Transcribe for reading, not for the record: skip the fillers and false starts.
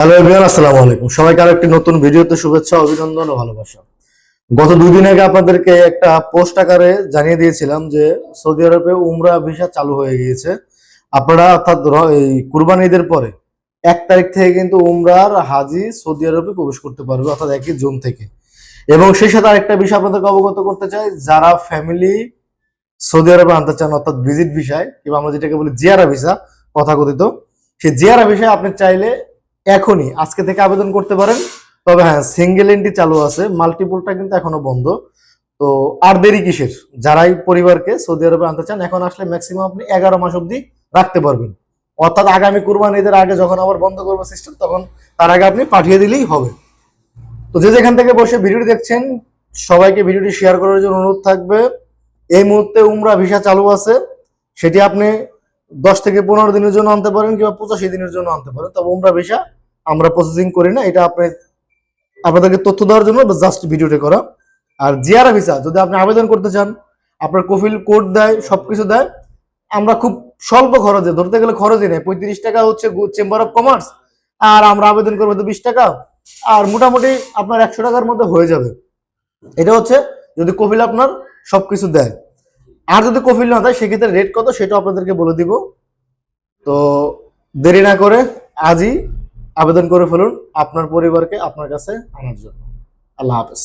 Hello everyone, আসসালামু আলাইকুম। সবাইকে আরো একটি নতুন ভিডিওতে শুভেচ্ছা, অভিনন্দন ও ভালোবাসা। গত 2 দিন আগে আপনাদেরকে একটা পোস্ট আকারে জানিয়ে দিয়েছিলাম যে সৌদি আরবে উমরা ভিসা চালু হয়ে গিয়েছে। আপনারা অর্থাৎ এই কুরবানি ঈদের পরে 1 তারিখ থেকে কিন্তু উমরার হাজি সৌদি আরবে প্রবেশ করতে পারবে, অর্থাৎ 1 জুন থেকে। এবং সেই সাথে আরেকটা বিষয় আপনাদেরকে অবগত করতে চাই, যারা ফ্যামিলি সৌদি আরবে আনতে চান অর্থাৎ ভিজিট ভিসায়, কিংবা আমরা যেটাকে বলি জিয়ারা ভিসা তথাকথিত, সেই জিয়ারা ভিসায় আপনি চাইলে এখনই আজকে থেকে আবেদন করতে পারেন। তবে হ্যাঁ, সিঙ্গেল এন্ট্রি চালু আছে, মাল্টিপলটা কিন্তু এখনো বন্ধ। তো আর দেরি কিসের? যারাই পরিবারকে সৌদি আরবে আনতে চান, এখন আসলে ম্যাক্সিমাম আপনি 11 মাস অব্দি রাখতে পারবেন। অর্থাৎ আগামী কুরবানি ঈদের আগে যখন আবার বন্ধ করবো সিস্টেম, তখন তার আগে আপনি পাঠিয়ে দিলেই হবে। তো যে যেখান থেকে বসে ভিডিওটি দেখছেন, সবাইকে ভিডিওটি শেয়ার করার জন্য অনুরোধ থাকবে। এই মুহূর্তে উমরা ভিসা চালু আছে, সেটি আপনি 10 থেকে 15 দিনের জন্য আনতে পারেন, কিংবা 85 দিনের জন্য আনতে পারেন। তবে উমরা ভিসা আমরা প্রসেসিং করি না, এটা আপনাদেরকে তথ্য দেওয়ার জন্য জাস্ট ভিডিওটি করা। আর জিয়ারা ভিসা যদি আপনি আবেদন করতে চান, আপনার কফিল কোড দেয়, সবকিছু দেয়। আমরা খুব স্বল্প খরচে, ধরতে গেলে খরচই নেই, 35 টাকা হচ্ছে চেম্বার অফ কমার্স, আর আমরা আবেদন করবো তো 20 টাকা, আর মোটামুটি আপনার 100 টাকার মধ্যে হয়ে যাবে। এটা হচ্ছে যদি কফিল আপনার সবকিছু দেয়। আর যদি কফিল না দেয়, সেক্ষেত্রে রেট কত সেটা আপনাদেরকে বলে দিব। তো দেরি না করে আজই আবেদন করে ফেলুন আপনার পরিবারকে আপনার কাছে আনার জন্য। আল্লাহ হাফেজ।